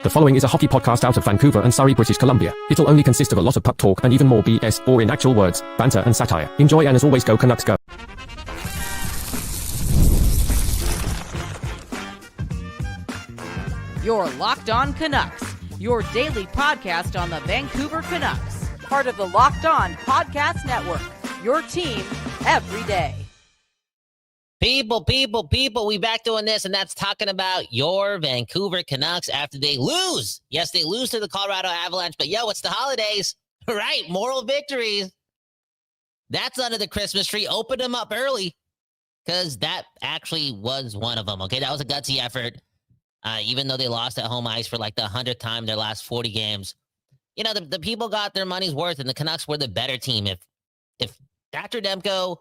The following is a hockey podcast out of Vancouver and Surrey, British Columbia. It'll only consist of a lot of puck talk and even more BS, or in actual words, banter and satire. Enjoy, and as always, go Canucks go. You're Locked On Canucks, your daily podcast on the Vancouver Canucks. Part of the Locked On Podcast Network, your team every day. People, we back doing this, and that's talking about your Vancouver Canucks after they lose. Yes, they lose to the Colorado Avalanche, but yo, it's the holidays, right? Moral victories. That's under the Christmas tree. Open them up early, because that actually was one of them, okay? That was a gutsy effort, even though they lost at home ice for like the 100th time their last 40 games. You know, the people got their money's worth, and the Canucks were the better team. If Dr. Demko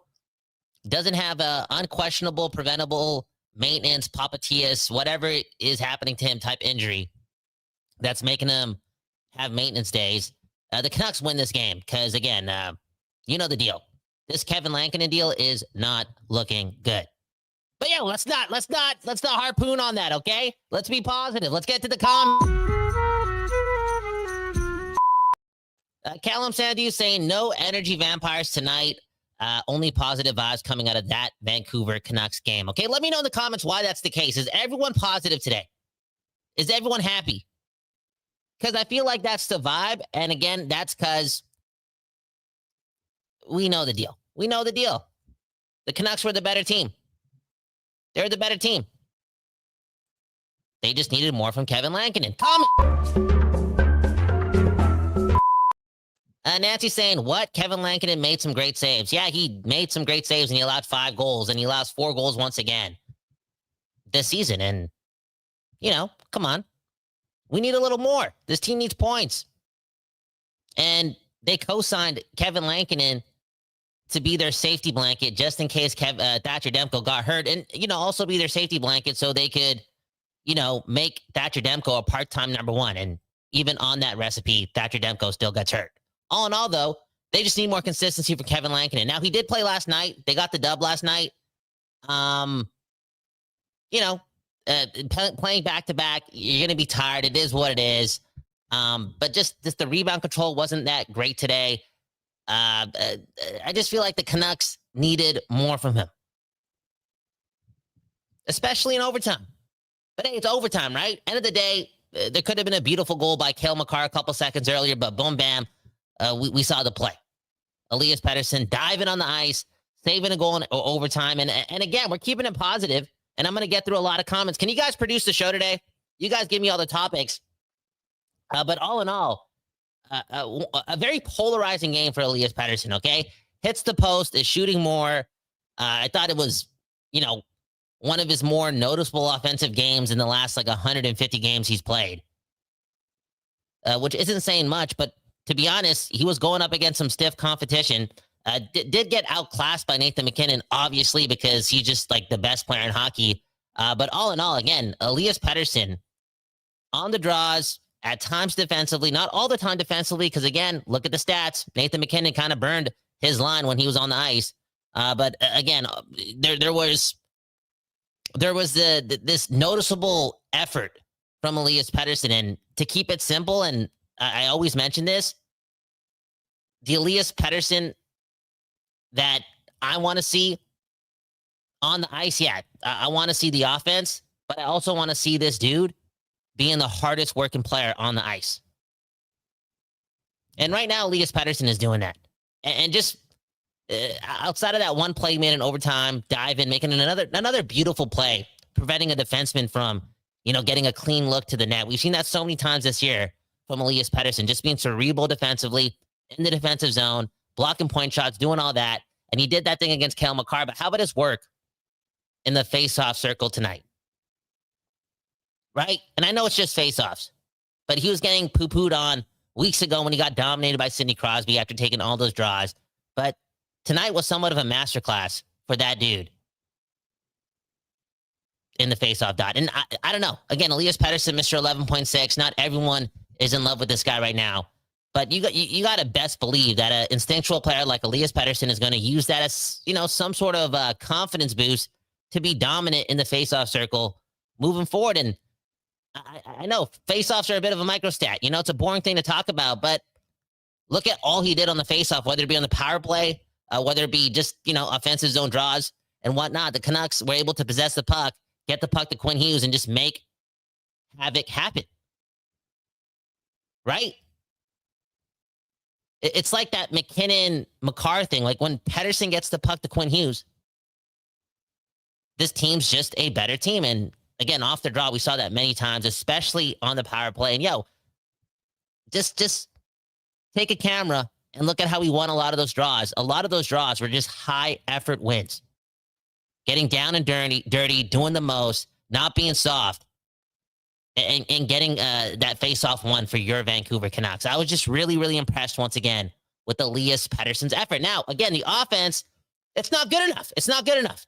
doesn't have a unquestionable, preventable maintenance, Papatias, whatever is happening to him type injury that's making him have maintenance days, the Canucks win this game because, again, you know the deal. This Kevin Lankinen deal is not looking good. But yeah, let's not harpoon on that, okay? Let's be positive. Let's get to the Callum Sandu saying no energy vampires tonight. Only positive vibes coming out of that Vancouver Canucks game. Okay, let me know in the comments why that's the case. Is everyone positive today? Is everyone happy? Because I feel like that's the vibe. And again, that's because we know the deal. We know the deal. The Canucks were the better team. They're the better team. They just needed more from Kevin Lankinen. Nancy saying, what? Kevin Lankinen made some great saves. Yeah, he made some great saves, and he allowed 5 goals, and he allows 4 goals once again this season. And, you know, come on. We need a little more. This team needs points. And they co-signed Kevin Lankinen to be their safety blanket just in case Thatcher Demko got hurt. And, you know, also be their safety blanket so they could, you know, make Thatcher Demko a part-time number 1. And even on that recipe, Thatcher Demko still gets hurt. All in all, though, they just need more consistency for Kevin Lankinen. Now, he did play last night. They got the dub last night. You know, playing back-to-back, you're going to be tired. It is what it is. But just the rebound control wasn't that great today. I just feel like the Canucks needed more from him, especially in overtime. But hey, it's overtime, right? End of the day, there could have been a beautiful goal by Cale Makar a couple seconds earlier, but boom, bam. We saw the play. Elias Pettersson diving on the ice, saving a goal in overtime. And again, we're keeping it positive, and I'm going to get through a lot of comments. Can you guys produce the show today? You guys give me all the topics. But all in all, a very polarizing game for Elias Pettersson, okay? Hits the post, is shooting more. I thought it was, you know, one of his more noticeable offensive games in the last, like, 150 games he's played. Which isn't saying much, but to be honest, he was going up against some stiff competition. Did get outclassed by Nathan MacKinnon, obviously, because he's just like the best player in hockey. But all in all, again, Elias Pettersson on the draws, at times defensively, not all the time defensively, because again, look at the stats. Nathan MacKinnon kind of burned his line when he was on the ice. But again, there was this noticeable effort from Elias Pettersson, and to keep it simple, and I always mention this, the Elias Pettersson that I want to see on the ice, yeah, I want to see the offense, but I also want to see this dude being the hardest working player on the ice. And right now, Elias Pettersson is doing that. And just outside of that one play he made in overtime, dive in, making another beautiful play, preventing a defenseman from, you know, getting a clean look to the net. We've seen that so many times this year from Elias Pettersson, just being cerebral defensively, in the defensive zone, blocking point shots, doing all that. And he did that thing against Cale Makar. But how about his work in the face-off circle tonight? Right? And I know it's just face-offs, but he was getting poo-pooed on weeks ago when he got dominated by Sidney Crosby after taking all those draws. But tonight was somewhat of a masterclass for that dude in the face-off dot. And I don't know. Again, Elias Pettersson, Mr. 11.6. Not everyone is in love with this guy right now. But you got to best believe that an instinctual player like Elias Pettersson is going to use that as, you know, some sort of confidence boost to be dominant in the face-off circle moving forward. And I know faceoffs are a bit of a microstat. You know, it's a boring thing to talk about, but look at all he did on the faceoff, whether it be on the power play, whether it be just, offensive zone draws and whatnot. The Canucks were able to possess the puck, get the puck to Quinn Hughes, and just make havoc happen. Right? It's like that MacKinnon-Makar thing. Like when Pettersson gets the puck to Quinn Hughes, this team's just a better team. And again, off the draw, we saw that many times, especially on the power play. And just take a camera and look at how we won a lot of those draws. A lot of those draws were just high effort wins. Getting down and dirty, doing the most, not being soft, and getting that face-off one for your Vancouver Canucks. I was just really, really impressed once again with Elias Pettersson's effort. Now, again, the offense, it's not good enough. It's not good enough.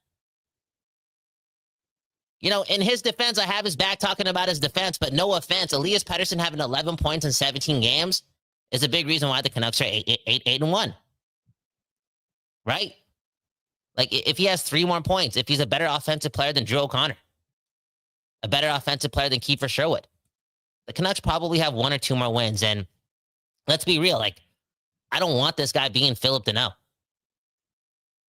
In his defense, I have his back talking about his defense, but no offense, Elias Pettersson having 11 points in 17 games is a big reason why the Canucks are 8-1. Right? Like, if he has 3 more points, if he's a better offensive player than Drew O'Connor, a better offensive player than Kiefer Sherwood, the Canucks probably have 1 or 2 more wins. And let's be real, I don't want this guy being Philip Deneau.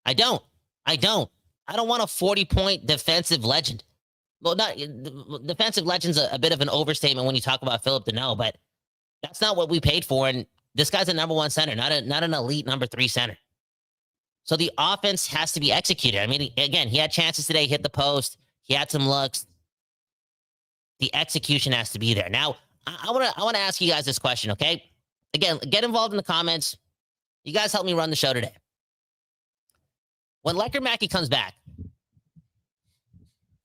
I don't want a 40-point defensive legend. Well, defensive legend's a bit of an overstatement when you talk about Philip Deneau, but that's not what we paid for. And this guy's a number 1 center, not an elite number 3 center. So the offense has to be executed. I mean, again, he had chances today, hit the post. He had some looks. The execution has to be there. Now, I want to ask you guys this question, okay? Again, get involved in the comments. You guys help me run the show today. When Lecker-Mackey comes back,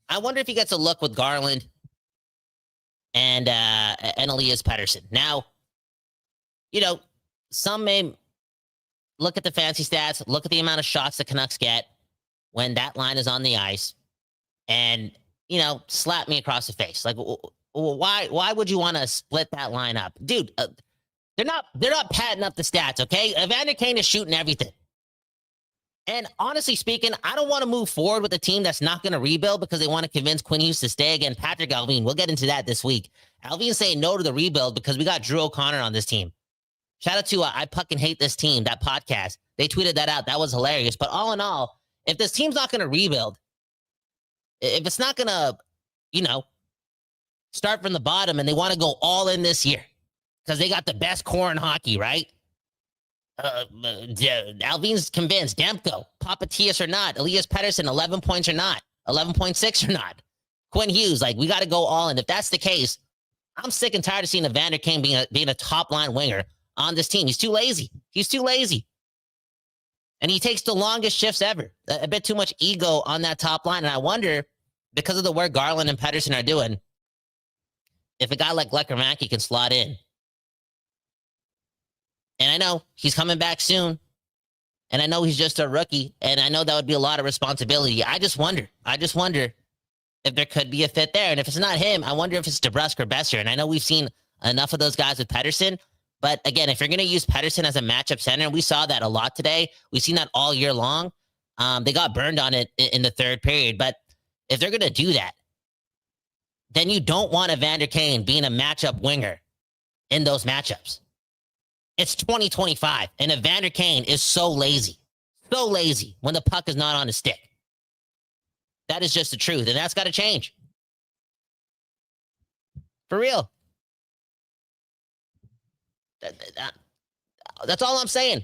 I wonder if he gets a look with Garland and Elias Pettersson. Now, some may look at the fancy stats, look at the amount of shots the Canucks get when that line is on the ice, and slap me across the face. Like, why would you want to split that line up, dude? They're not padding up the stats, okay? Evander Kane is shooting everything. And honestly speaking, I don't want to move forward with a team that's not going to rebuild because they want to convince Quinn Hughes to stay again. Patrick Alvin, we'll get into that this week. Alvin's saying no to the rebuild because we got Drew O'Connor on this team. Shout out to I Fucking Hate This Team, that podcast. They tweeted that out. That was hilarious. But all in all, if this team's not going to rebuild, if it's not going to, start from the bottom and they want to go all in this year because they got the best core in hockey, right? Alvin's convinced. Demko, Papatias or not, Elias Pettersson, 11 points or not, 11.6 or not. Quinn Hughes, we got to go all in. If that's the case, I'm sick and tired of seeing Evander Kane being a top line winger on this team. He's too lazy. And he takes the longest shifts ever. A bit too much ego on that top line. And I wonder, because of the work Garland and Pettersson are doing, if a guy like Lecker-Mackey can slot in. And I know he's coming back soon. And I know he's just a rookie. And I know that would be a lot of responsibility. I just wonder if there could be a fit there. And if it's not him, I wonder if it's DeBrusk or Besser. And I know we've seen enough of those guys with Pettersson. But again, if you're going to use Pettersson as a matchup center, and we saw that a lot today. We've seen that all year long. They got burned on it in the third period. But if they're going to do that, then you don't want Evander Kane being a matchup winger in those matchups. It's 2025, and Evander Kane is so lazy when the puck is not on his stick. That is just the truth, and that's got to change. For real. That's all I'm saying.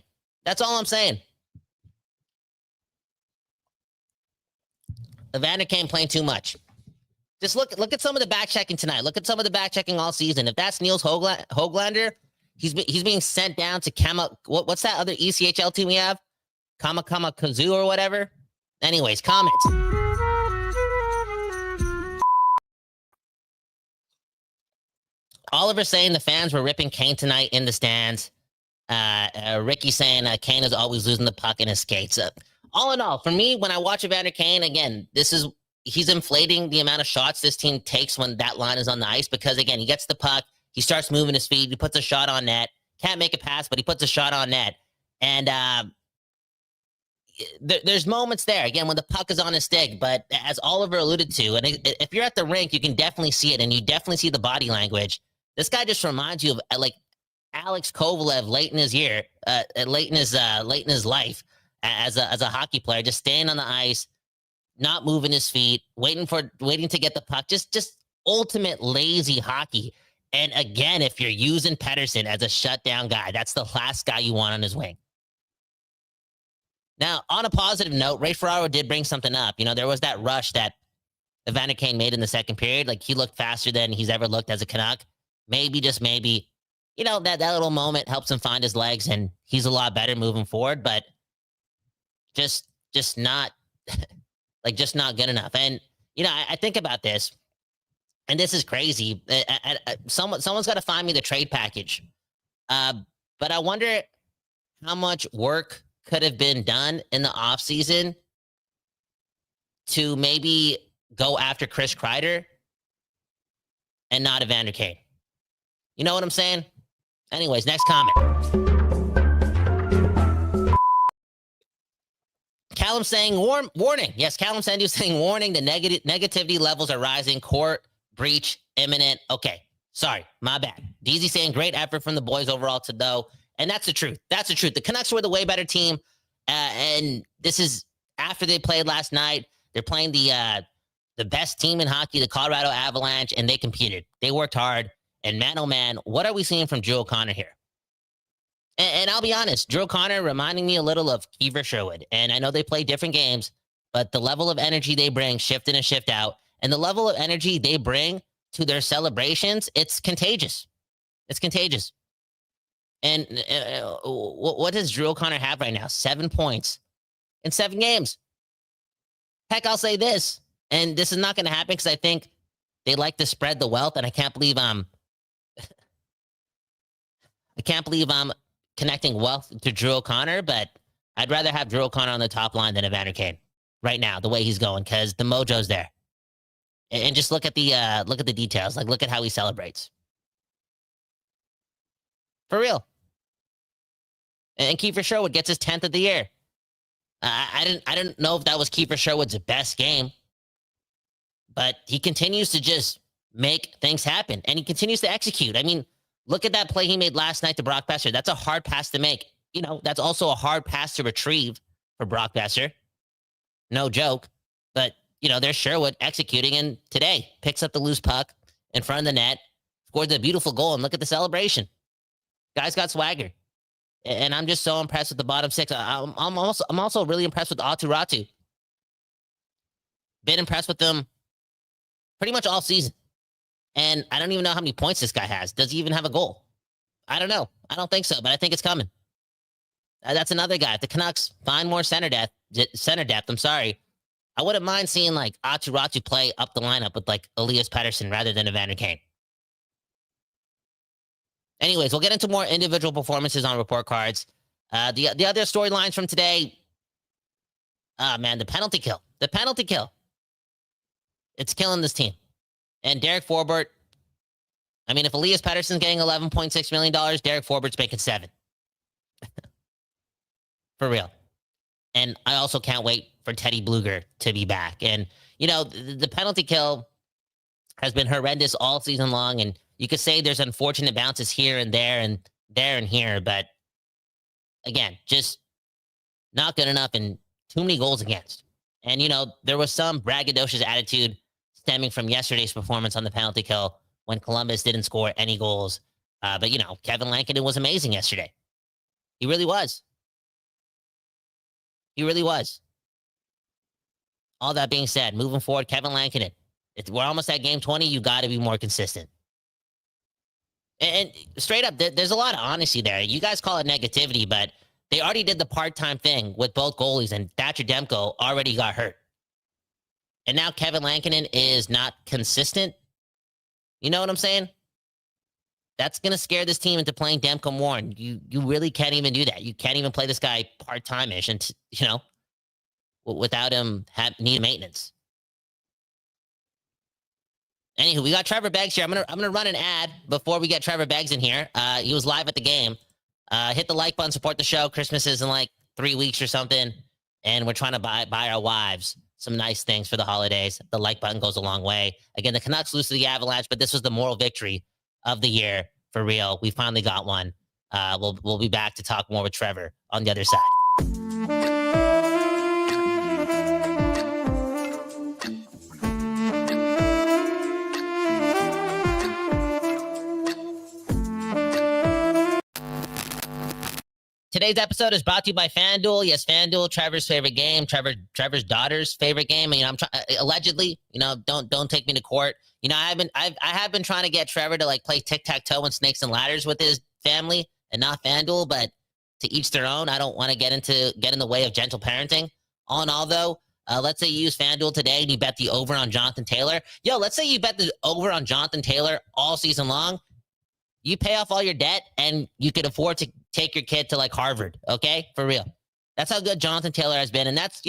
Evander Kane playing too much. Just look at some of the back checking tonight. Look at some of the back checking all season. If that's Niels Höglander, he's being sent down to what's that other ECHL team we have? Kazoo or whatever. Anyways, comments. Oliver saying the fans were ripping Kane tonight in the stands. Ricky saying Kane is always losing the puck in his skates. All in all, for me, when I watch Evander Kane, again, he's inflating the amount of shots this team takes when that line is on the ice because, again, he gets the puck, he starts moving his feet, he puts a shot on net. Can't make a pass, but he puts a shot on net. And there's moments there, again, when the puck is on his stick, but as Oliver alluded to, and if you're at the rink, you can definitely see it, and you definitely see the body language. This guy just reminds you of, like, Alex Kovalev late in his year, late in his life as a hockey player, just staying on the ice, not moving his feet, waiting to get the puck, just ultimate lazy hockey. And again, if you're using Pettersson as a shutdown guy, that's the last guy you want on his wing. Now, on a positive note, Ray Ferraro did bring something up. There was that rush that Evander Kane made in the second period. Like, he looked faster than he's ever looked as a Canuck. Maybe, just maybe, that little moment helps him find his legs, and he's a lot better moving forward, but just not, just not good enough. And, I think about this, and this is crazy. Someone's got to find me the trade package. But I wonder how much work could have been done in the offseason to maybe go after Chris Kreider and not Evander Kane. You know what I'm saying? Anyways, next comment. Callum saying, warning. Yes, Callum Sandu saying, warning, the negativity levels are rising. Court breach imminent. Okay, sorry, my bad. DZ saying, great effort from the boys overall though. And that's the truth. That's the truth. The Canucks were the way better team. And this is after they played last night. They're playing the best team in hockey, the Colorado Avalanche, and they competed. They worked hard. And man, oh man, what are we seeing from Drew O'Connor here? And I'll be honest, Drew O'Connor reminding me a little of Kiefer Sherwood. And I know they play different games, but the level of energy they bring, shift in and shift out, and the level of energy they bring to their celebrations, it's contagious. It's contagious. And what does Drew O'Connor have right now? 7 points in 7 games. Heck, I'll say this, and this is not going to happen because I think they like to spread the wealth, and I can't believe I'm connecting wealth to Drew O'Connor, but I'd rather have Drew O'Connor on the top line than Evander Kane right now, the way he's going, because the mojo's there. And just look at the details. Like, look at how he celebrates. For real. And Kiefer Sherwood gets his 10th of the year. I didn't know if that was Kiefer Sherwood's best game, but he continues to just make things happen, and he continues to execute. I mean, look at that play he made last night to Brock Besser. That's a hard pass to make. That's also a hard pass to retrieve for Brock Besser. No joke. But, there's Sherwood executing, and today picks up the loose puck in front of the net, scores a beautiful goal, and look at the celebration. Guys got swagger. And I'm just so impressed with the bottom six. I'm also really impressed with Aatu Ratu. Been impressed with them pretty much all season. And I don't even know how many points this guy has. Does he even have a goal? I don't know. I don't think so, but I think it's coming. That's another guy. If the Canucks find more center depth, I wouldn't mind seeing like Aatu Ratu play up the lineup with like Elias Pettersson rather than Evander Kane. Anyways, we'll get into more individual performances on report cards. The other storylines from today, the penalty kill. The penalty kill. It's killing this team. And Derek Forbort, if Elias Pettersson's getting $11.6 million, Derek Forbort's making $7 million. For real. And I also can't wait for Teddy Bluger to be back. And, the penalty kill has been horrendous all season long, and you could say there's unfortunate bounces here and there and here, but again, just not good enough and too many goals against. And, there was some braggadocious attitude stemming from yesterday's performance on the penalty kill when Columbus didn't score any goals. But, Kevin Lankinen was amazing yesterday. He really was. He really was. All that being said, moving forward, Kevin Lankinen, we're almost at game 20. You got to be more consistent. And straight up, there's a lot of honesty there. You guys call it negativity, but they already did the part-time thing with both goalies, and Thatcher Demko already got hurt. And now Kevin Lankinen is not consistent. You know what I'm saying? That's going to scare this team into playing Demko more, and you really can't even do that. You can't even play this guy part-time-ish, and without him needing maintenance. Anywho, we got Trevor Beggs here. I'm gonna run an ad before we get Trevor Beggs in here. He was live at the game. Hit the like button, support the show. Christmas is in like 3 weeks or something. and we're trying to buy our wives some nice things for the holidays. The like button goes a long way. Again, the Canucks lose to the Avalanche, but this was the moral victory of the year for real. We finally got one. We'll be back to talk more with Trevor on the other side. Today's episode is brought to you by FanDuel. Yes, FanDuel, Trevor's favorite game, Trevor's daughter's favorite game. And, I'm allegedly, don't take me to court. I have been trying to get Trevor to like play tic-tac-toe and snakes and ladders with his family and not FanDuel, but to each their own. I don't want to get in the way of gentle parenting. All in all, though, let's say you use FanDuel today and you bet the over on Jonathan Taylor. Let's say you bet the over on Jonathan Taylor all season long. You pay off all your debt and you could afford to take your kid to like Harvard. Okay. For real. That's how good Jonathan Taylor has been. And that's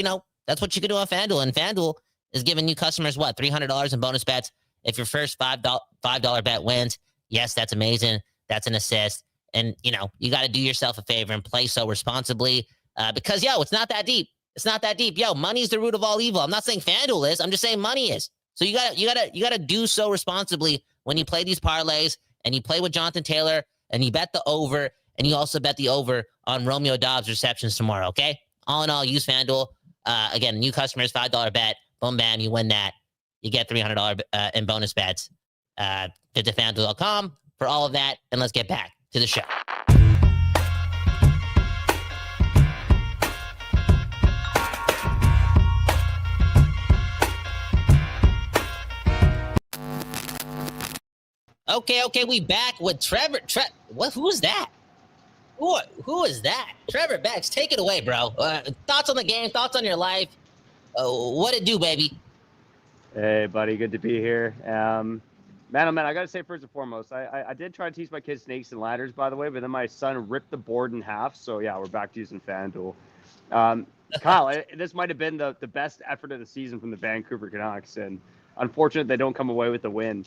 what you can do on FanDuel. And FanDuel is giving you customers $300 in bonus bets if your first $5 bet wins. Yes, that's amazing. That's an assist. And you got to do yourself a favor and play so responsibly because it's not that deep. It's not that deep. Money's the root of all evil. I'm not saying FanDuel is. I'm just saying money is. So you gotta do so responsibly when you play these parlays. And you play with Jonathan Taylor, and you bet the over, and you also bet the over on Romeo Dobbs receptions tomorrow, okay? All in all, use FanDuel. Again, new customers, $5 bet. Boom, bam, you win that. You get $300 in bonus bets. Visit FanDuel.com for all of that, and let's get back to the show. Okay, we back with Trevor. Who is that? Who is that? Trevor Becks, take it away, bro. Thoughts on the game, thoughts on your life. What it do, baby? Hey, buddy, good to be here. Man, I got to say first and foremost, I did try to teach my kids snakes and ladders, by the way, but then my son ripped the board in half, so yeah, we're back to using FanDuel. Kyle, this might have been the best effort of the season from the Vancouver Canucks, and unfortunate they don't come away with the win.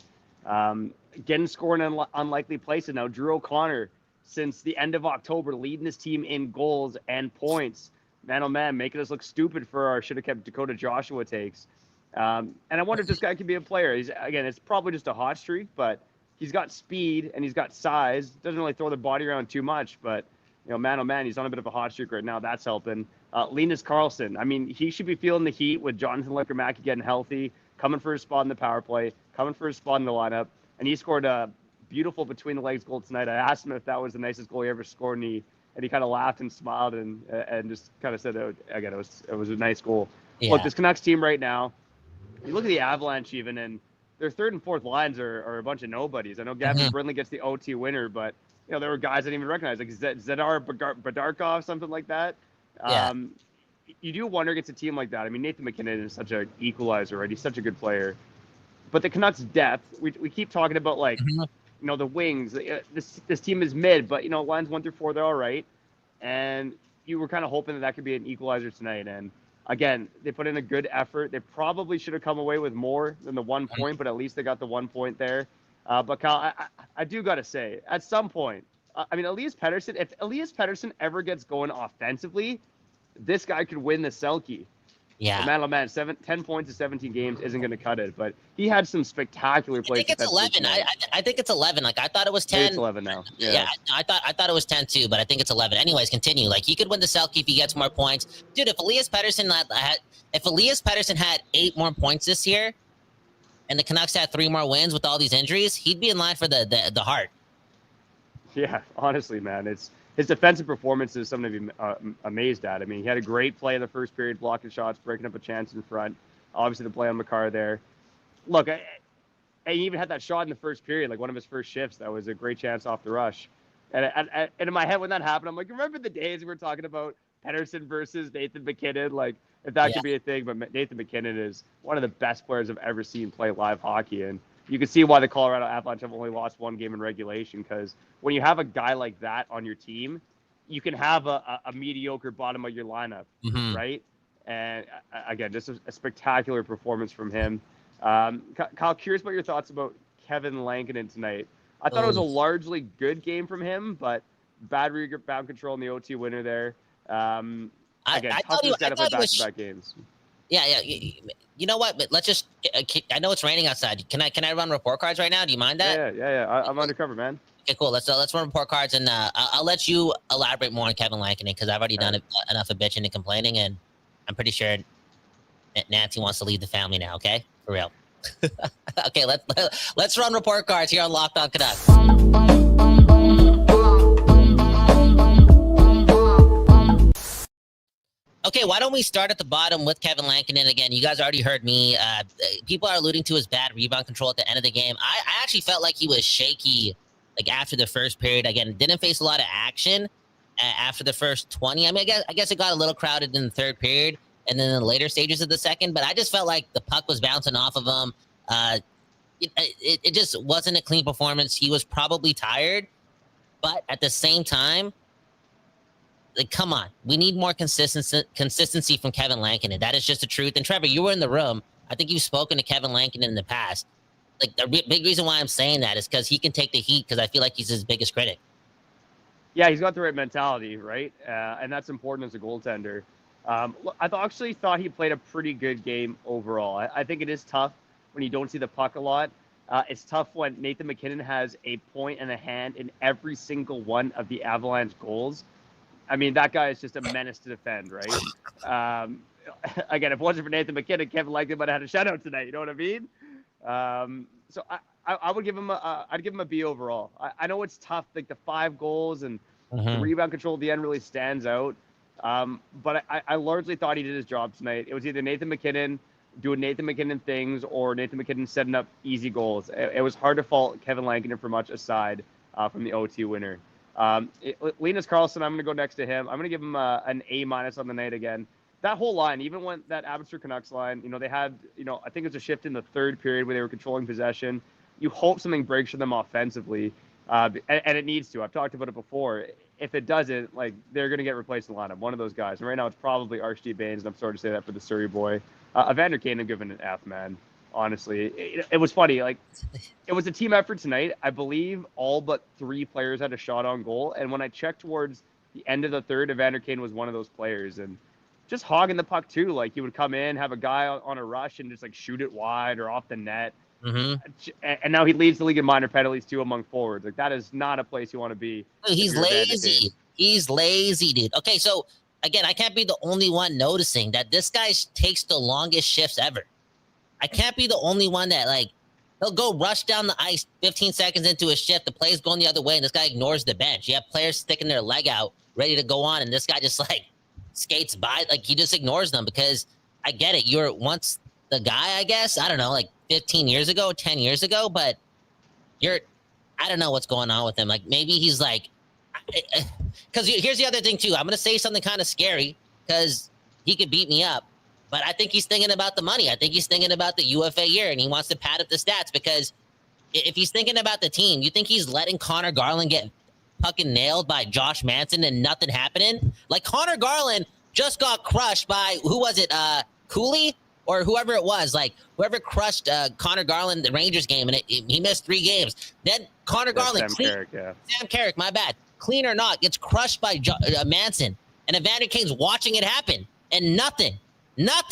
Getting scored in unlikely places. Now, Drew O'Connor, since the end of October, leading his team in goals and points. Man, oh man, making us look stupid for our should have kept Dakota Joshua takes. And I wonder if this guy could be a player. It's probably just a hot streak, but he's got speed and he's got size. Doesn't really throw the body around too much, but man, oh man, he's on a bit of a hot streak right now. That's helping. Linus Karlsson, I mean, he should be feeling the heat with Jonathan Lecker-Mackey getting healthy, coming for his spot in the power play, coming for his spot in the lineup. And he scored a beautiful between the legs goal tonight. I asked him if that was the nicest goal he ever scored, and he kind of laughed and smiled and just kind of said, again, it was a nice goal. Yeah. Look, this Canucks team right now, you look at the Avalanche even, and their third and fourth lines are a bunch of nobodies. I know Gavin Brindley gets the OT winner, but there were guys I didn't even recognize, like Zadar Badarkov, something like that. Yeah. You do wonder against a team like that. I mean, Nathan MacKinnon is such an equalizer, right? He's such a good player. But the Canucks' depth, we keep talking about, like, the wings. This team is mid, but, lines 1 through 4, they're all right. And you were kind of hoping that could be an equalizer tonight. And, again, they put in a good effort. They probably should have come away with more than the 1 point, but at least they got the 1 point there. But, Kyle, I do got to say, at some point, Elias Pettersson, if Elias Pettersson ever gets going offensively, this guy could win the Selke. Yeah, man, 10 points in 17 games isn't going to cut it, but he had some spectacular plays. I think it's 11. I think it's 11. Like, I thought it was 10. It's 11 now. Yeah, I thought it was 10 too, but I think it's 11. Anyways, continue. Like, he could win the Selke if he gets more points, dude. If Elias Pettersson had 8 more points this year, and the Canucks had 3 more wins with all these injuries, he'd be in line for the Hart. Yeah, honestly, man, his defensive performance is something to be amazed at. I mean, he had a great play in the first period, blocking shots, breaking up a chance in front. Obviously, the play on Makar there. Look, he even had that shot in the first period, like one of his first shifts. That was a great chance off the rush. And in my head, when that happened, I'm like, remember the days we were talking about Pettersson versus Nathan MacKinnon? Like, if that could be a thing. But Nathan MacKinnon is one of the best players I've ever seen play live hockey. And you can see why the Colorado Avalanche have only lost 1 game in regulation, because when you have a guy like that on your team, you can have a mediocre bottom of your lineup, right? And again, just a spectacular performance from him. Kyle, curious about your thoughts about Kevin Lankinen tonight. I thought it was a largely good game from him, but bad rebound control in the OT winner there. Again, I tough thought to set up he in was. back-to-back games. Yeah. You know what? But let's just. I know it's raining outside. Can I run report cards right now? Do you mind that? Yeah. I'm undercover, man. Okay, cool. Let's run report cards, and I'll let you elaborate more on Kevin Lankinen because I've already done enough of bitching and complaining, and I'm pretty sure Nancy wants to leave the family now. Okay, for real. Okay, let's run report cards here on Locked On Canucks. Okay, why don't we start at the bottom with Kevin Lankinen again? You guys already heard me. People are alluding to his bad rebound control at the end of the game. I actually felt like he was shaky, like after the first period. Again, didn't face a lot of action after the first 20. I mean, I guess it got a little crowded in the third period and then in the later stages of the second. But I just felt like the puck was bouncing off of him. It just wasn't a clean performance. He was probably tired, but at the same time, like, come on, we need more consistency from Kevin Lankinen. That is just the truth. And Trevor, you were in the room. I think you've spoken to Kevin Lankinen in the past. Like, the big reason why I'm saying that is because he can take the heat because I feel like he's his biggest critic. Yeah, he's got the right mentality, right? And that's important as a goaltender. I actually thought he played a pretty good game overall. I think it is tough when you don't see the puck a lot. It's tough when Nathan MacKinnon has a point and a hand in every single one of the Avalanche goals. I mean, that guy is just a menace to defend, right? Again, if it wasn't for Nathan MacKinnon, Kevin Lankinen might have had a shutout tonight. You know what I mean? So I would give him I'd give him a B overall. I know it's tough, like the 5 goals and the rebound control at the end really stands out. But I largely thought he did his job tonight. It was either Nathan MacKinnon doing Nathan MacKinnon things or Nathan MacKinnon setting up easy goals. It was hard to fault Kevin Lankinen for much aside from the OT winner. Linus Karlsson, I'm going to go next to him. I'm going to give him an A- on the night again. That whole line, even when that Abbotsford Canucks line, they had, I think it was a shift in the third period where they were controlling possession. You hope something breaks for them offensively, and it needs to. I've talked about it before. If it doesn't, like, they're going to get replaced in the lineup. One of those guys. And right now it's probably Archie Baines, and I'm sorry to say that for the Surrey boy. Evander Kane, I'm giving an F, man. Honestly, it was funny. Like, it was a team effort tonight. I believe all but 3 players had a shot on goal. And when I checked towards the end of the third, Evander Kane was one of those players. And just hogging the puck, too. Like, he would come in, have a guy on a rush, and just, like, shoot it wide or off the net. And now he leads the league in minor penalties, too, among forwards. Like, that is not a place you want to be. He's lazy. He's lazy, dude. Okay, so, again, I can't be the only one noticing that this guy takes the longest shifts ever. I can't be the only one that, like, he'll go rush down the ice 15 seconds into a shift. The play's going the other way, and this guy ignores the bench. You have players sticking their leg out, ready to go on, and this guy just, like, skates by. Like, he just ignores them because I get it. You're once the guy, I guess. I don't know, like 15 years ago, 10 years ago, but I don't know what's going on with him. Like, maybe he's like, because here's the other thing, too. I'm going to say something kind of scary because he could beat me up. But I think he's thinking about the money. I think he's thinking about the UFA year, and he wants to pad up the stats because if he's thinking about the team, you think he's letting Connor Garland get fucking nailed by Josh Manson and nothing happening? Like, Connor Garland just got crushed by, who was it, Cooley? Or whoever it was, like, whoever crushed Connor Garland the Rangers game, and he missed 3 games. Then Connor Garland, Sam Carrick, my bad, clean or not, gets crushed by Manson. And Evander Kane's watching it happen. And nothing. Not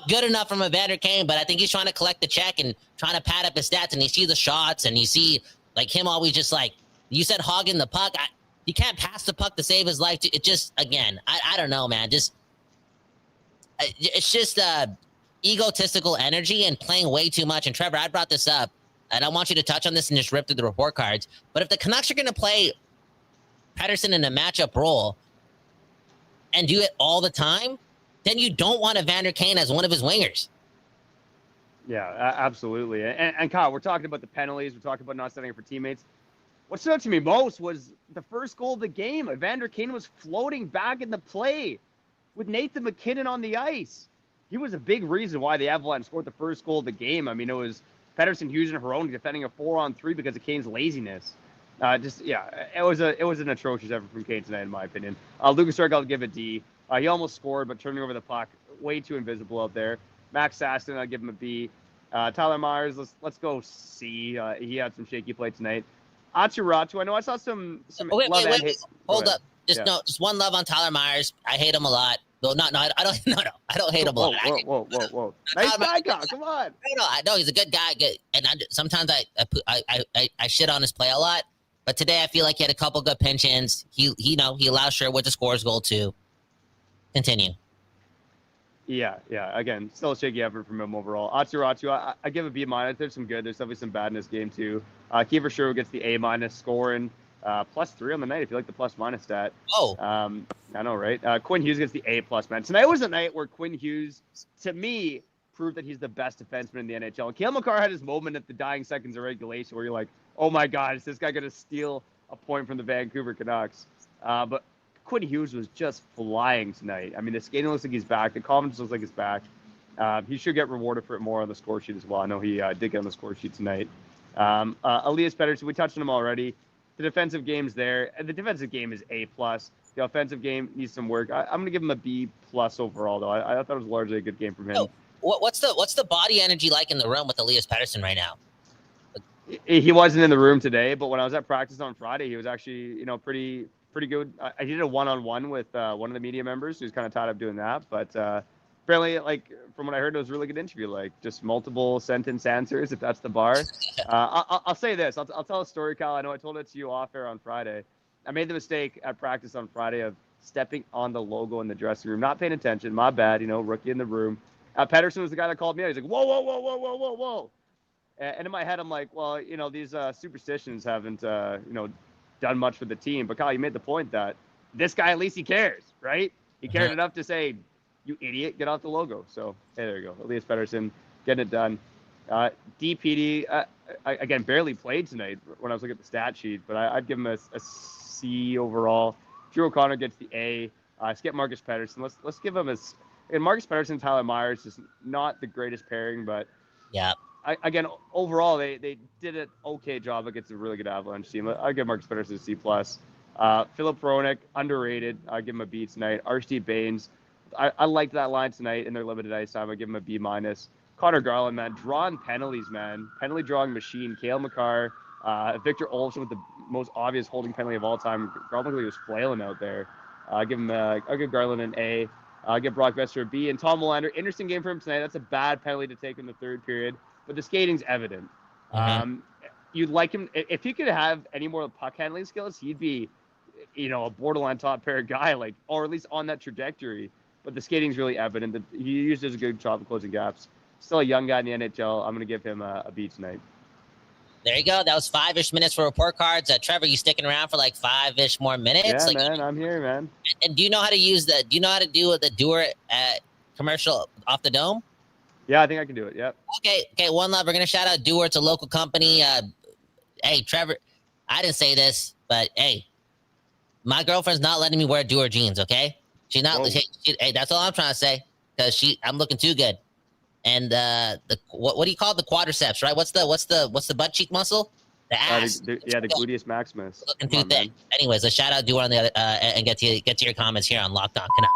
good enough from Evander Kane, but I think he's trying to collect the check and trying to pad up his stats, and you see the shots, and you see, like, him always just, like, you said hogging the puck. You can't pass the puck to save his life. It just, again, I don't know, man. It's just egotistical energy and playing way too much. And Trevor, I brought this up, and I want you to touch on this and just rip through the report cards. But if the Canucks are going to play Pettersson in a matchup role and do it all the time, then you don't want Evander Kane as one of his wingers. Yeah, absolutely. And Kyle, we're talking about the penalties. We're talking about not setting up for teammates. What stood out to me most was the first goal of the game. Evander Kane was floating back in the play with Nathan MacKinnon on the ice. He was a big reason why the Avalanche scored the first goal of the game. I mean, it was Pettersson, Hughes, and Hironi defending a 4-on-3 because of Kane's laziness. It was an atrocious effort from Kane tonight, in my opinion. Lucas Stark, I'll give a D. He almost scored, but turning over the puck, way too invisible out there. Max Saston, I'll give him a B. Tyler Myers, let's go C. He had some shaky play tonight. Aturatu, I know I saw some wait, love and hate. Hold up. Just one love on Tyler Myers. I hate him a lot. No, I don't. No, I don't hate him a lot. Whoa. Nice guy, come on. I know he's a good guy. Good, and sometimes I shit on his play a lot. But today I feel like he had a couple good pinch ins. He allows Sherwood to score his goal too. Continue. Yeah. Again, still a shaky effort from him overall. Atsu, I give a B-. There's some good. There's definitely some bad in this game too. Kiefer Sherwood gets the A- scoring. +3 on the night if you like the +- stat. Oh. I know, right? Quinn Hughes gets the A+, man. Tonight was a night where Quinn Hughes, to me, proved that he's the best defenseman in the NHL. Cale Makar had his moment at the dying seconds of regulation where you're like, oh my God, is this guy going to steal a point from the Vancouver Canucks? But Quinn Hughes was just flying tonight. I mean, the skating looks like he's back. The confidence looks like he's back. He should get rewarded for it more on the score sheet as well. I know he did get on the score sheet tonight. Elias Pettersson, we touched on him already. The defensive game's there. The defensive game is A+. The offensive game needs some work. I'm going to give him a B+ overall, though. I thought it was largely a good game from him. Oh, what's the body energy like in the room with Elias Pettersson right now? He wasn't in the room today, but when I was at practice on Friday, he was actually, pretty good. I did a one-on-one with one of the media members who's kind of tied up doing that, but apparently, from what I heard, it was a really good interview, just multiple sentence answers, if that's the bar. I'll say this. I'll tell a story, Kyle. I know I told it to you off air on Friday. I made the mistake at practice on Friday of stepping on the logo in the dressing room, not paying attention. My bad, rookie in the room. Pettersson was the guy that called me out. He's like, whoa. And in my head, I'm like, well, these superstitions haven't, done much for the team. But Kyle, you made the point that this guy, at least he cares, right? He cared enough to say, you idiot, get off the logo. So, hey, there you go. Elias Pettersson getting it done. DPD, again, barely played tonight when I was looking at the stat sheet, but I'd give him a C overall. Drew O'Connor gets the A. Skip Marcus Pettersson. Let's give him and Marcus Pettersson and Tyler Myers is not the greatest pairing, but yeah. Again, overall, they did an okay job against a really good Avalanche team. I'll give Marcus Pettersson a C+. Philip Hronek, underrated. I'll give him a B tonight. Archie Baines, I liked that line tonight in their limited ice time. I'll give him a B-. Connor Garland, man, drawing penalties, man. Penalty drawing machine. Cale Makar, Victor Olofsson with the most obvious holding penalty of all time. Garland was flailing out there. I'll give Garland an A. I'll give Brock Besser a B. And Tom Willander, interesting game for him tonight. That's a bad penalty to take in the third period, but the skating's evident. You'd like him if he could have any more puck handling skills. He'd be, a borderline top pair guy, or at least on that trajectory. But the skating's really evident that he usually does a good job of closing gaps. Still a young guy in the NHL. I'm going to give him a B tonight. There you go. That was 5-ish minutes for report cards. Trevor, you sticking around for 5-ish more minutes? Yeah, man, I'm here, man. And do you know how to use do you know how to do the Doer commercial off the dome? Yeah, I think I can do it. Yep. Okay. One love. We're gonna shout out Doer. It's a local company. Hey, Trevor, I didn't say this, but hey, my girlfriend's not letting me wear Doer jeans. Okay, she's not. Hey, that's all I'm trying to say because I'm looking too good. And what do you call it? The quadriceps, right? What's the butt cheek muscle? The ass. The gluteus maximus. Looking too thick. Anyways, let's shout out Doer on the other and get to your comments here on Locked On Canucks.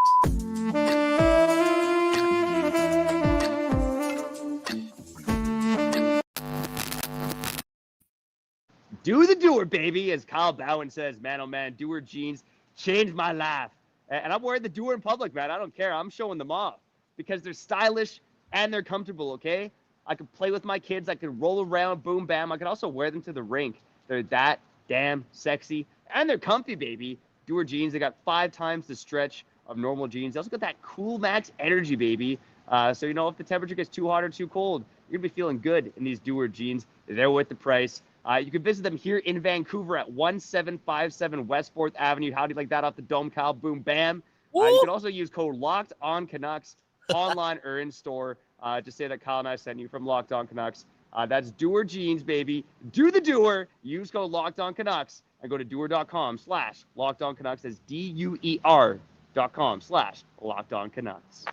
Do the Doer, baby, as Kyle Bowen says. Man, oh man, Doer jeans changed my life. And I'm wearing the Doer in public, man. I don't care. I'm showing them off because they're stylish and they're comfortable, okay? I could play with my kids. I could roll around, boom, bam. I could also wear them to the rink. They're that damn sexy. And they're comfy, baby. Doer jeans, they got 5 times the stretch of normal jeans. They also got that cool max energy, baby. So, if the temperature gets too hot or too cold, you're going to be feeling good in these Doer jeans. They're worth the price. You can visit them here in Vancouver at 1757 West 4th Avenue. How do you like that off the dome, Kyle? Boom, bam. You can also use code Locked On Canucks online or in store. Just say that Kyle and I sent you from Locked On Canucks. That's Doer jeans, baby. Do the Doer. Use code Locked On Canucks and go to doer.com/Locked On Canucks. That's DUER.com/Locked On Canucks.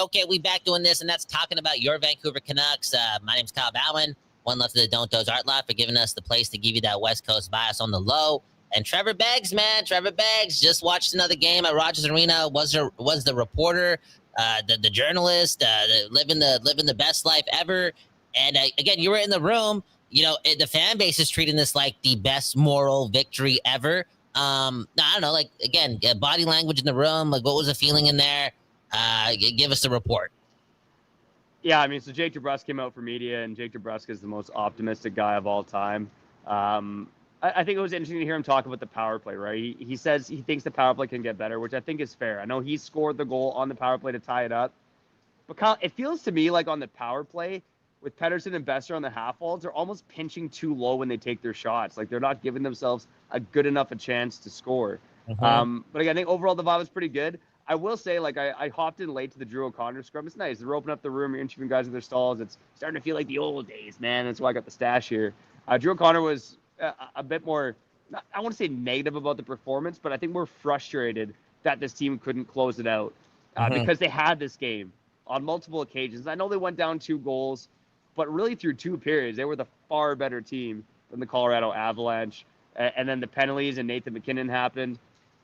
Okay, we back doing this, and that's talking about your Vancouver Canucks. My name's Kyle Bowen. One love to the Don't Doze Art Lot for giving us the place to give you that West Coast bias on the low. And Trevor Beggs, man, Trevor Beggs just watched another game at Rogers Arena. Was the reporter, the journalist, living the best life ever. And again, you were in the room. The fan base is treating this like the best moral victory ever. I don't know, like, again, body language in the room. Like, what was the feeling in there? Give us the report. Yeah, I mean, so Jake DeBrusk came out for media, and Jake DeBrusk is the most optimistic guy of all time. I think it was interesting to hear him talk about the power play, right? He says he thinks the power play can get better, which I think is fair. I know he scored the goal on the power play to tie it up. But Kyle, it feels to me like on the power play, with Pettersson and Besser on the half walls, they're almost pinching too low when they take their shots. Like, they're not giving themselves a good enough a chance to score. Mm-hmm. But again, I think overall the vibe was pretty good. I will say, like, I hopped in late to the Drew O'Connor scrum. It's nice. They're opening up the room. You're interviewing guys in their stalls. It's starting to feel like the old days, man. That's why I got the stash here. Drew O'Connor was a bit more, I want to say negative about the performance, but I think more frustrated that this team couldn't close it out because they had this game on multiple occasions. I know they went down 2 goals, but really through 2 periods, they were the far better team than the Colorado Avalanche. And then the penalties and Nathan MacKinnon happened.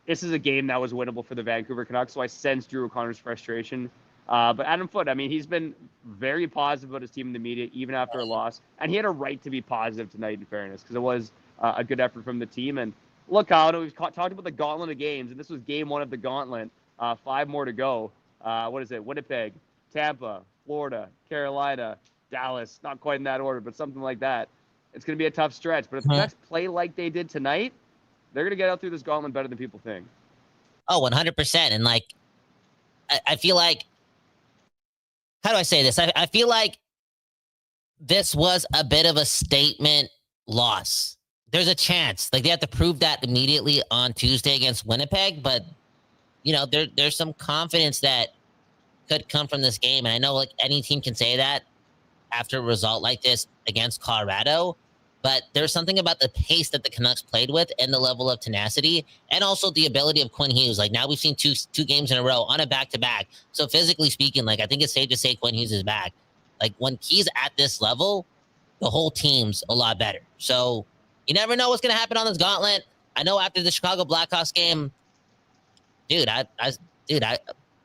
This is a game that was winnable for the Vancouver Canucks, so I sense Drew O'Connor's frustration. But Adam Foote, I mean, he's been very positive about his team in the media, even after a loss. And he had a right to be positive tonight, in fairness, because it was a good effort from the team. And look, Kyle, we've talked about the gauntlet of games, and this was game 1 of the gauntlet. 5 more to go. What is it? Winnipeg, Tampa, Florida, Carolina, Dallas. Not quite in that order, but something like that. It's going to be a tough stretch. But if the Canucks play like they did tonight, they're going to get out through this gauntlet better than people think. Oh, 100%. And, like, I feel like, how do I say this? I feel like this was a bit of a statement loss. There's a chance. Like, they have to prove that immediately on Tuesday against Winnipeg. But, there's some confidence that could come from this game. And I know, like, any team can say that after a result like this against Colorado. But there's something about the pace that the Canucks played with and the level of tenacity and also the ability of Quinn Hughes. Like, now we've seen two games in a row on a back-to-back. So physically speaking, like, I think it's safe to say Quinn Hughes is back. Like, when he's at this level, the whole team's a lot better. So you never know what's going to happen on this gauntlet. I know after the Chicago Blackhawks game, dude, I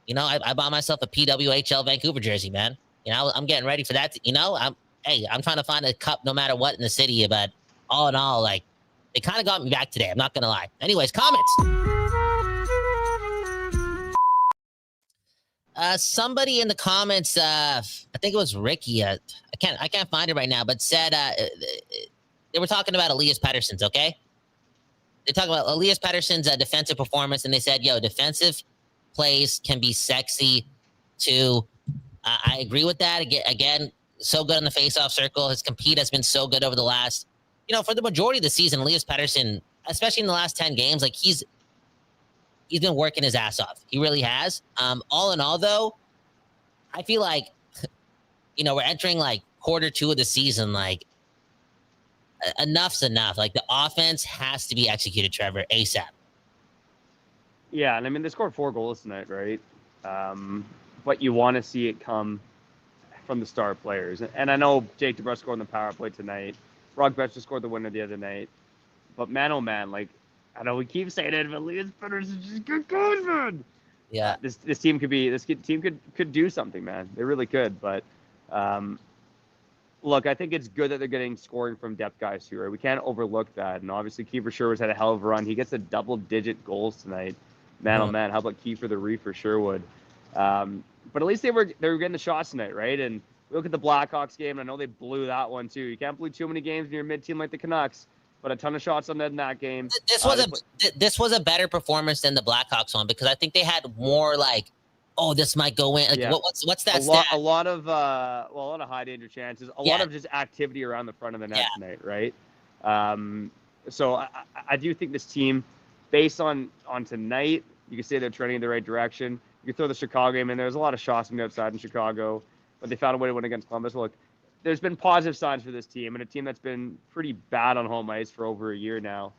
bought myself a PWHL Vancouver jersey, man. I'm getting ready for that. I'm trying to find a cup no matter what in the city, but all in all, like, they kind of got me back today. I'm not going to lie. Anyways, comments. Somebody in the comments, I think it was Ricky. I can't find it right now, but said they were talking about Elias Pettersson's, okay? They talk about Elias Pettersson's defensive performance, and they said, defensive plays can be sexy too. I agree with that. Again, so good in the face-off circle. His compete has been so good over the last, for the majority of the season, Elias Pettersson, especially in the last 10 games, like, he's been working his ass off. He really has. All in all, though, I feel like, we're entering, like, quarter 2 of the season. Like, enough's enough. Like, the offense has to be executed, Trevor, ASAP. Yeah, and I mean, they scored 4 goals tonight, right? But you want to see it come from the star players. And I know Jake DeBrusk scored on the power play tonight. Brock Boeser scored the winner the other night. But man, oh man, like, I know we keep saying it, but Elias Pettersson just get going, man. Yeah. This team could do something, man. They really could. But look, I think it's good that they're getting scoring from depth guys too, right? We can't overlook that. And obviously Kiefer Sherwood's had a hell of a run. He gets a double-digit goals tonight. Man, oh man, how about Kiefer the Reefer Sherwood? But at least they were getting the shots tonight, right? And we look at the Blackhawks game, and I know they blew that one too. You can't blew too many games when you're a mid-team like the Canucks, but a ton of shots on net in that game. This was a better performance than the Blackhawks one, because I think they had more like, this might go in. Like, what's that stat? A lot of high danger chances. A lot of just activity around the front of the net tonight, right? So I do think this team, based on tonight, you can say they're trending in the right direction. You can throw the Chicago game in. There's a lot of shots from the outside in Chicago, but they found a way to win against Columbus. Look, there's been positive signs for this team, and a team that's been pretty bad on home ice for over a year now.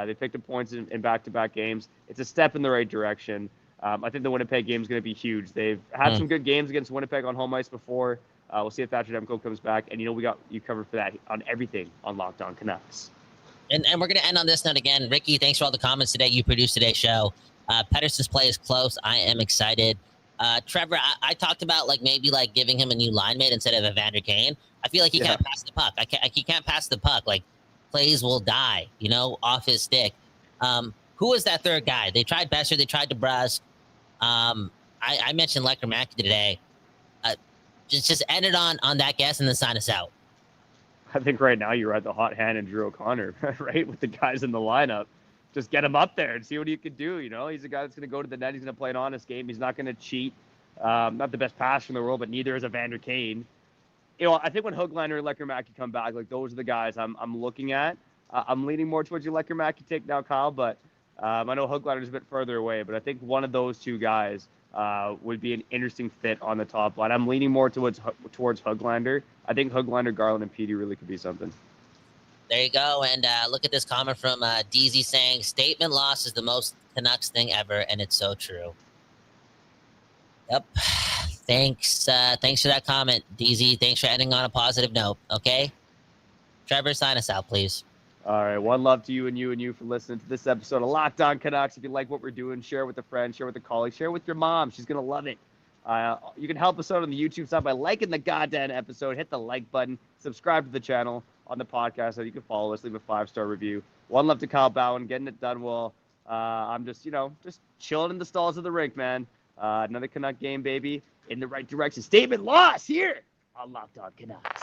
They picked up points in back-to-back games. It's a step in the right direction. I think the Winnipeg game is going to be huge. They've had some good games against Winnipeg on home ice before. We'll see if Thatcher Demko comes back. And we got you covered for that on everything on Locked On Canucks. And we're going to end on this note again. Ricky, thanks for all the comments today. You produced today's show. Pettersson's play is close. I am excited. Trevor, I talked about maybe giving him a new line mate instead of Evander Kane. I feel like he can't pass the puck. He can't pass the puck. Plays will die, off his stick. Who was that third guy? They tried Besser. They tried DeBrusque. I mentioned Lekkermack today. Just end it on that guess and then sign us out. I think right now you're at the hot hand and Drew O'Connor, right? With the guys in the lineup. Just get him up there and see what he can do. He's a guy that's going to go to the net. He's going to play an honest game. He's not going to cheat. Not the best passer in the world, but neither is Evander Kane. I think when Höglander and Lekkermack come back, those are the guys I'm looking at. I'm leaning more towards your Lekkermack take now, Kyle, but I know Höglander's a bit further away, but I think one of those two guys would be an interesting fit on the top line. I'm leaning more towards Höglander. I think Höglander, Garland, and Petey really could be something. There you go. And look at this comment from DZ saying, statement loss is the most Canucks thing ever, and it's so true. Yep. Thanks for that comment, DZ. Thanks for ending on a positive note, okay? Trevor, sign us out, please. All right. One love to you and you for listening to this episode of Locked On Canucks. If you like what we're doing, share with a friend, share with a colleague, share with your mom. She's going to love it. You can help us out on the YouTube side by liking the goddamn episode. Hit the like button. Subscribe to the channel on the podcast so you can follow us. Leave a 5-star review. One love to Kyle Bowen, getting it done well. I'm just chilling in the stalls of the rink, man. Another Canuck game, baby, in the right direction. Statement loss here on Locked On Canucks.